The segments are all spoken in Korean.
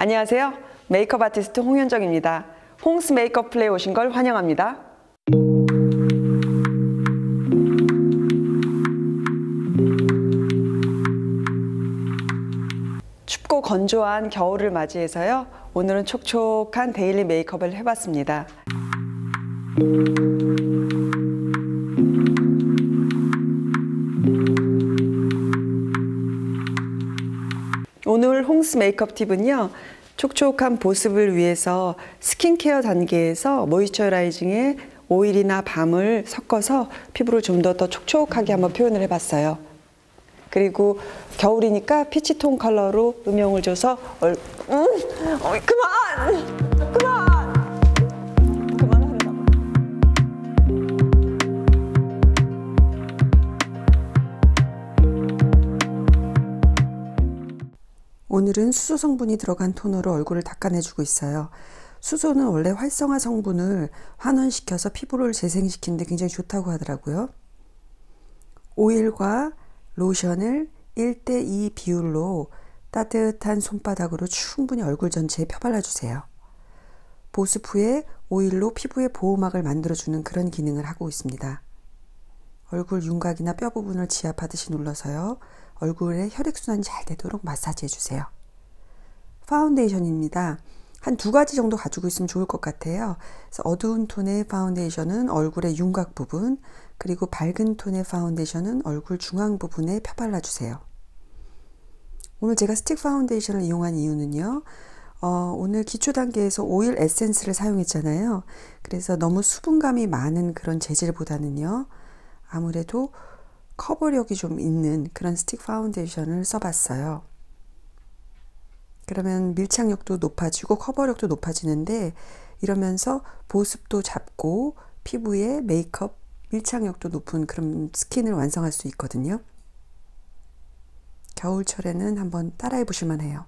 안녕하세요. 메이크업 아티스트 홍현정입니다. 홍스 메이크업 플레이 오신 걸 환영합니다. 춥고 건조한 겨울을 맞이해서요. 오늘은 촉촉한 데일리 메이크업을 해봤습니다. 오늘 홍스 메이크업 팁은요, 촉촉한 보습을 위해서 스킨케어 단계에서 모이스처라이징에 오일이나 밤을 섞어서 피부를 좀 더 촉촉하게 한번 표현을 해봤어요. 그리고 겨울이니까 피치톤 컬러로 음영을 줘서 그만하려고. 오늘은 수소 성분이 들어간 토너로 얼굴을 닦아내주고 있어요. 수소는 원래 활성화 성분을 환원시켜서 피부를 재생시키는데 굉장히 좋다고 하더라고요. 오일과 로션을 1:2 비율로 따뜻한 손바닥으로 충분히 얼굴 전체에 펴발라주세요. 보습 후에 오일로 피부의 보호막을 만들어주는 그런 기능을 하고 있습니다. 얼굴 윤곽이나 뼈 부분을 지압하듯이 눌러서요. 얼굴에 혈액순환이 잘 되도록 마사지해주세요. 파운데이션입니다. 한 2가지 정도 가지고 있으면 좋을 것 같아요. 그래서 어두운 톤의 파운데이션은 얼굴의 윤곽 부분, 그리고 밝은 톤의 파운데이션은 얼굴 중앙 부분에 펴발라주세요. 오늘 제가 스틱 파운데이션을 이용한 이유는요. 오늘 기초 단계에서 오일 에센스를 사용했잖아요. 그래서 너무 수분감이 많은 그런 재질보다는요. 아무래도 커버력이 좀 있는 그런 스틱 파운데이션을 써봤어요. 그러면 밀착력도 높아지고 커버력도 높아지는데 이러면서 보습도 잡고 피부에 메이크업 밀착력도 높은 그런 스킨을 완성할 수 있거든요. 겨울철에는 한번 따라해 보실만 해요.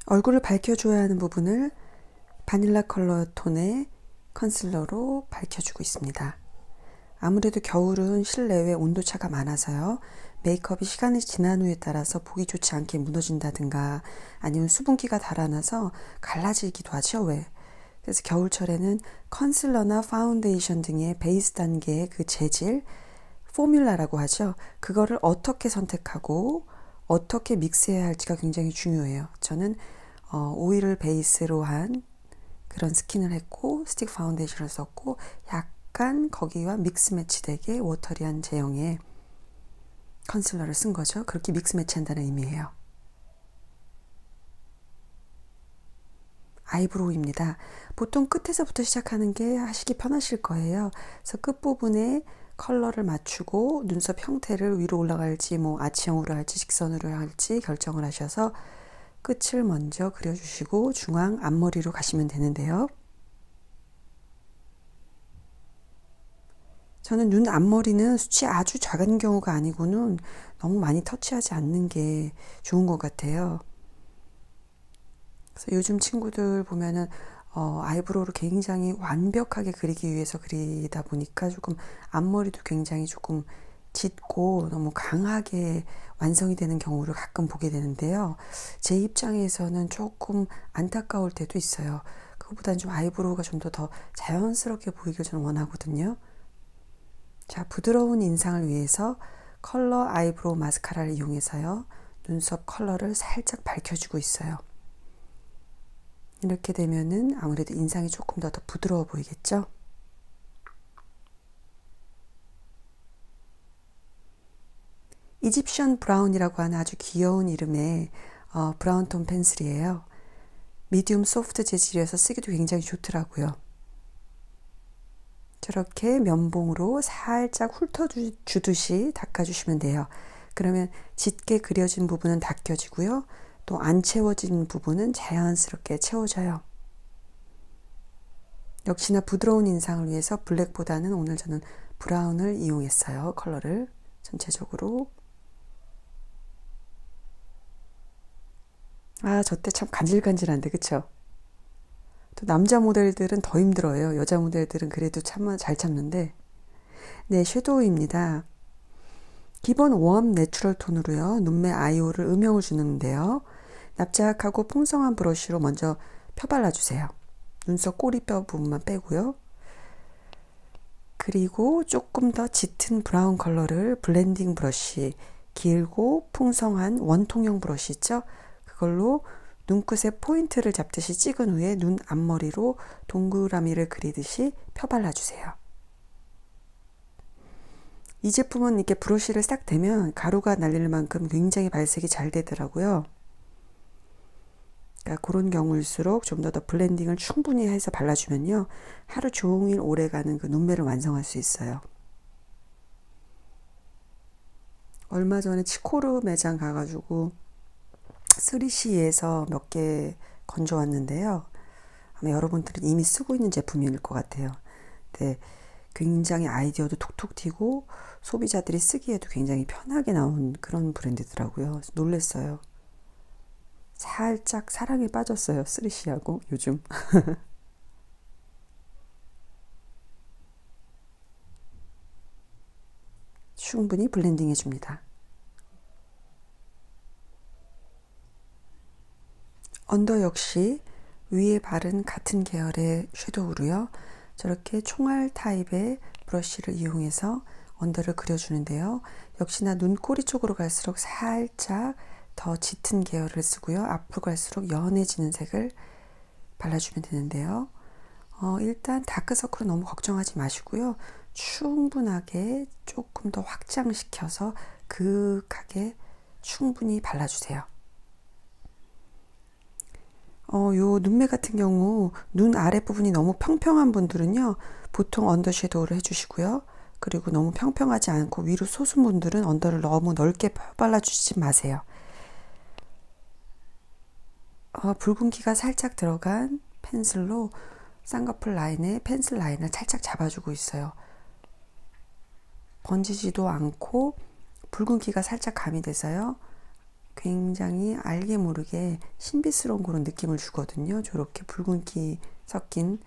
얼굴을 밝혀줘야 하는 부분을 바닐라 컬러 톤의 컨실러로 밝혀주고 있습니다. 아무래도 겨울은 실내외 온도차가 많아서요. 메이크업이 시간이 지난 후에 따라서 보기 좋지 않게 무너진다든가 아니면 수분기가 달아나서 갈라지기도 하죠. 왜? 그래서 겨울철에는 컨실러나 파운데이션 등의 베이스 단계의 그 재질, 포뮬라라고 하죠. 그거를 어떻게 선택하고 어떻게 믹스해야 할지가 굉장히 중요해요. 저는 오일을 베이스로 한 그런 스킨을 했고 스틱 파운데이션을 썼고 약간 거기와 믹스 매치되게 워터리한 제형의 컨실러를 쓴 거죠. 그렇게 믹스 매치한다는 의미예요. 아이브로우입니다. 보통 끝에서부터 시작하는 게 하시기 편하실 거예요. 그래서 끝부분에 컬러를 맞추고 눈썹 형태를 위로 올라갈지 아치형으로 할지 직선으로 할지 결정을 하셔서 끝을 먼저 그려주시고 중앙 앞머리로 가시면 되는데요. 저는 눈 앞머리는 숱이 아주 작은 경우가 아니고는 너무 많이 터치하지 않는 게 좋은 것 같아요. 그래서 요즘 친구들 보면은 아이브로우를 굉장히 완벽하게 그리기 위해서 그리다 보니까 조금 앞머리도 굉장히 조금 짙고 너무 강하게 완성이 되는 경우를 가끔 보게 되는데요. 제 입장에서는 조금 안타까울 때도 있어요. 그것보다는 좀 아이브로우가 좀 더 자연스럽게 보이길 저는 원하거든요. 자, 부드러운 인상을 위해서 컬러 아이브로우 마스카라를 이용해서요. 눈썹 컬러를 살짝 밝혀주고 있어요. 이렇게 되면은 아무래도 인상이 조금 더 부드러워 보이겠죠? 이집션 브라운이라고 하는 아주 귀여운 이름의 브라운톤 펜슬이에요. 미디움 소프트 재질이어서 쓰기도 굉장히 좋더라고요. 저렇게 면봉으로 살짝 훑어주듯이 닦아주시면 돼요. 그러면 짙게 그려진 부분은 닦여지고요. 또 안 채워진 부분은 자연스럽게 채워져요. 역시나 부드러운 인상을 위해서 블랙보다는 오늘 저는 브라운을 이용했어요. 컬러를 전체적으로. 저때 참 간질간질한데 그쵸? 또 남자 모델들은 더 힘들어요. 여자 모델들은 그래도 잘 참는데. 네, 섀도우입니다. 기본 웜 내추럴 톤으로요. 눈매 아이홀을 음영을 주는데요. 납작하고 풍성한 브러쉬로 먼저 펴발라주세요. 눈썹 꼬리뼈 부분만 빼고요. 그리고 조금 더 짙은 브라운 컬러를 블렌딩 브러쉬, 길고 풍성한 원통형 브러쉬 있죠? 그걸로 눈끝에 포인트를 잡듯이 찍은 후에 눈 앞머리로 동그라미를 그리듯이 펴발라주세요. 이 제품은 이렇게 브러쉬를 싹 대면 가루가 날릴 만큼 굉장히 발색이 잘 되더라고요. 그러니까 그런 경우일수록 좀 더 블렌딩을 충분히 해서 발라주면요. 하루 종일 오래가는 그 눈매를 완성할 수 있어요. 얼마 전에 치코르 매장 가가지고 3CE에서 몇 개 건져왔는데요. 아마 여러분들은 이미 쓰고 있는 제품일 것 같아요. 근데 굉장히 아이디어도 톡톡 튀고 소비자들이 쓰기에도 굉장히 편하게 나온 그런 브랜드더라고요. 놀랬어요. 살짝 사랑에 빠졌어요. 3CE하고 요즘. 충분히 블렌딩 해줍니다. 언더 역시 위에 바른 같은 계열의 섀도우로요. 저렇게 총알 타입의 브러쉬를 이용해서 언더를 그려주는데요. 역시나 눈꼬리 쪽으로 갈수록 살짝 더 짙은 계열을 쓰고요. 앞으로 갈수록 연해지는 색을 발라주면 되는데요. 일단 다크서클은 너무 걱정하지 마시고요. 충분하게 조금 더 확장시켜서 그윽하게 충분히 발라주세요. 요 눈매 같은 경우 눈 아랫부분이 너무 평평한 분들은요. 보통 언더 섀도우를 해주시고요. 그리고 너무 평평하지 않고 위로 솟은 분들은 언더를 너무 넓게 발라주지 마세요. 붉은기가 살짝 들어간 펜슬로 쌍꺼풀 라인에 펜슬 라인을 살짝 잡아주고 있어요. 번지지도 않고 붉은기가 살짝 가미돼서요. 굉장히 알게 모르게 신비스러운 그런 느낌을 주거든요. 저렇게 붉은기 섞인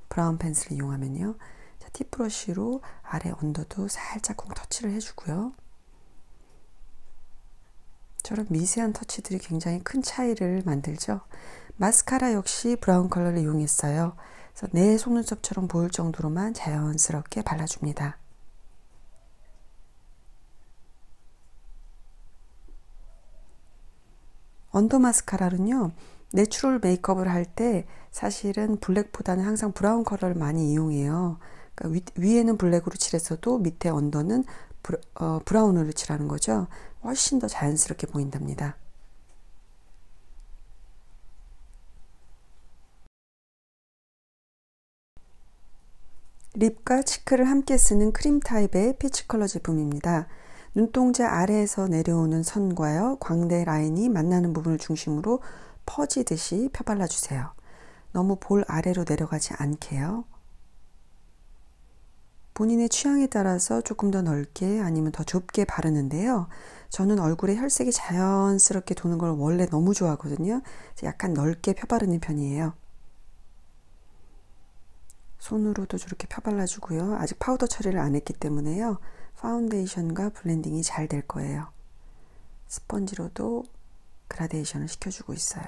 브라운 펜슬을 이용하면요. 자, 팁 브러쉬로 아래 언더도 살짝 콩 터치를 해주고요. 저런 미세한 터치들이 굉장히 큰 차이를 만들죠. 마스카라 역시 브라운 컬러를 이용했어요. 그래서 내 속눈썹처럼 보일 정도로만 자연스럽게 발라줍니다. 언더 마스카라는요. 내추럴 메이크업을 할 때 사실은 블랙보다는 항상 브라운 컬러를 많이 이용해요. 그러니까 위에는 블랙으로 칠했어도 밑에 언더는 브라운으로 칠하는 거죠. 훨씬 더 자연스럽게 보인답니다. 립과 치크를 함께 쓰는 크림 타입의 피치 컬러 제품입니다. 눈동자 아래에서 내려오는 선과요, 광대 라인이 만나는 부분을 중심으로 퍼지듯이 펴발라주세요. 너무 볼 아래로 내려가지 않게요. 본인의 취향에 따라서 조금 더 넓게 아니면 더 좁게 바르는데요. 저는 얼굴에 혈색이 자연스럽게 도는 걸 원래 너무 좋아하거든요. 약간 넓게 펴바르는 편이에요. 손으로도 저렇게 펴발라주고요. 아직 파우더 처리를 안 했기 때문에요. 파운데이션과 블렌딩이 잘 될 거예요. 스펀지로도 그라데이션을 시켜주고 있어요.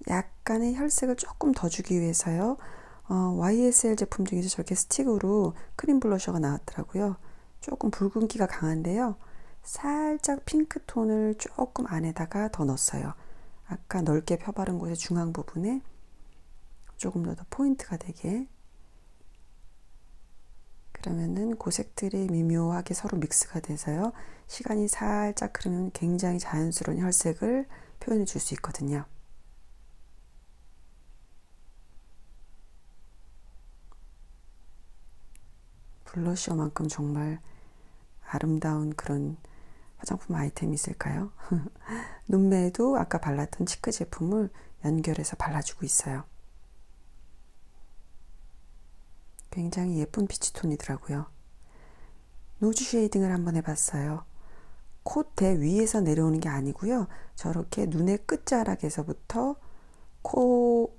약간의 혈색을 조금 더 주기 위해서요. YSL 제품 중에서 저렇게 스틱으로 크림 블러셔가 나왔더라고요. 조금 붉은기가 강한데요. 살짝 핑크톤을 조금 안에다가 더 넣었어요. 아까 넓게 펴바른 곳의 중앙 부분에 조금 더 포인트가 되게. 그러면은 그 색들이 미묘하게 서로 믹스가 돼서요. 시간이 살짝 흐르면 굉장히 자연스러운 혈색을 표현해 줄 수 있거든요. 블러셔만큼 정말 아름다운 그런 화장품 아이템이 있을까요? 눈매에도 아까 발랐던 치크 제품을 연결해서 발라주고 있어요. 굉장히 예쁜 피치톤이더라고요. 노즈 쉐이딩을 한번 해봤어요. 콧대 위에서 내려오는 게 아니고요. 저렇게 눈의 끝자락에서부터 코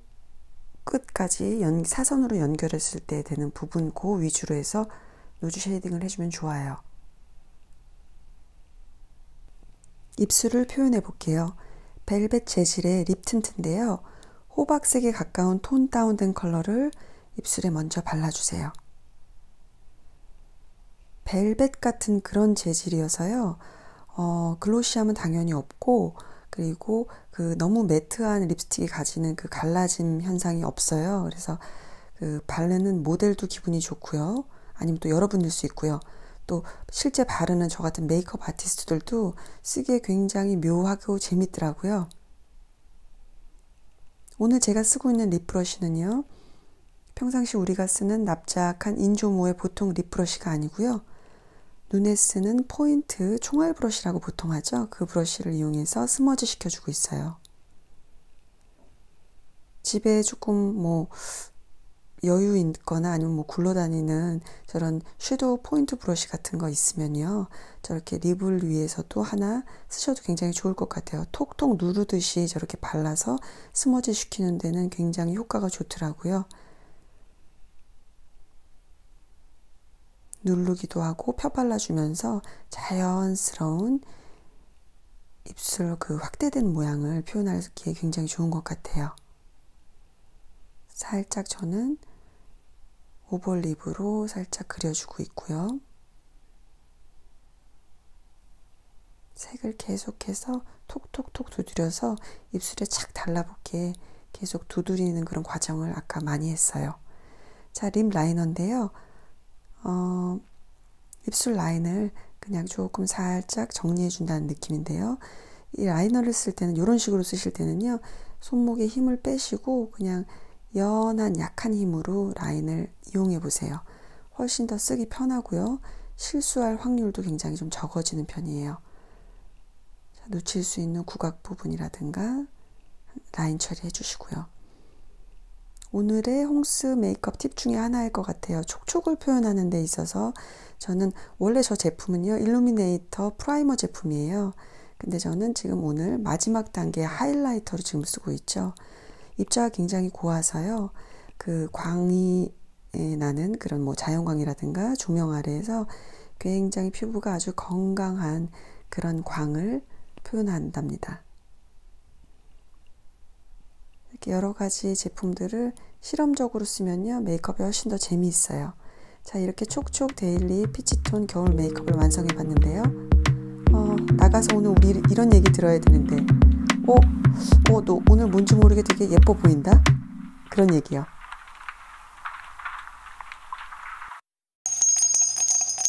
끝까지 사선으로 연결했을 때 되는 부분 그 위주로 해서 노즈 쉐이딩을 해주면 좋아요. 입술을 표현해 볼게요. 벨벳 재질의 립 틴트인데요. 호박색에 가까운 톤 다운된 컬러를 입술에 먼저 발라주세요. 벨벳 같은 그런 재질이어서요. 글로시함은 당연히 없고, 그리고 그 너무 매트한 립스틱이 가지는 그 갈라짐 현상이 없어요. 그래서 그 바르는 모델도 기분이 좋고요. 아니면 또 여러분일 수 있고요. 또 실제 바르는 저 같은 메이크업 아티스트들도 쓰기에 굉장히 묘하고 재밌더라고요. 오늘 제가 쓰고 있는 립 브러쉬는요. 평상시 우리가 쓰는 납작한 인조모의 보통 립 브러쉬가 아니고요. 눈에 쓰는 포인트 총알 브러쉬라고 보통 하죠. 그 브러쉬를 이용해서 스머지 시켜주고 있어요. 집에 조금 여유 있거나 아니면 굴러다니는 저런 섀도우 포인트 브러쉬 같은 거 있으면요. 저렇게 립을 위해서도 하나 쓰셔도 굉장히 좋을 것 같아요. 톡톡 누르듯이 저렇게 발라서 스머지 시키는 데는 굉장히 효과가 좋더라고요. 누르기도 하고 펴 발라주면서 자연스러운 입술 그 확대된 모양을 표현하기에 굉장히 좋은 것 같아요. 살짝 저는 오버립으로 살짝 그려주고 있고요. 색을 계속해서 톡톡톡 두드려서 입술에 착 달라붙게 계속 두드리는 그런 과정을 아까 많이 했어요. 자, 립 라이너인데요. 입술 라인을 그냥 조금 살짝 정리해 준다는 느낌인데요. 이 라이너를 쓸 때는 이런 식으로 쓰실 때는요. 손목에 힘을 빼시고 그냥 연한 약한 힘으로 라인을 이용해 보세요. 훨씬 더 쓰기 편하고요. 실수할 확률도 굉장히 좀 적어지는 편이에요. 자, 놓칠 수 있는 구각 부분이라든가 라인 처리해 주시고요. 오늘의 홈스 메이크업 팁 중에 하나일 것 같아요. 촉촉을 표현하는 데 있어서 저는 원래 저 제품은요. 일루미네이터 프라이머 제품이에요. 근데 저는 지금 오늘 마지막 단계 하이라이터로 지금 쓰고 있죠. 입자가 굉장히 고와서요. 그 광이 나는 그런 자연광이라든가 조명 아래에서 굉장히 피부가 아주 건강한 그런 광을 표현한답니다. 이렇게 여러 가지 제품들을 실험적으로 쓰면요. 메이크업이 훨씬 더 재미있어요. 자, 이렇게 촉촉 데일리 피치톤 겨울 메이크업을 완성해 봤는데요. 나가서 오늘 우리 이런 얘기 들어야 되는데 너 오늘 뭔지 모르게 되게 예뻐 보인다? 그런 얘기요.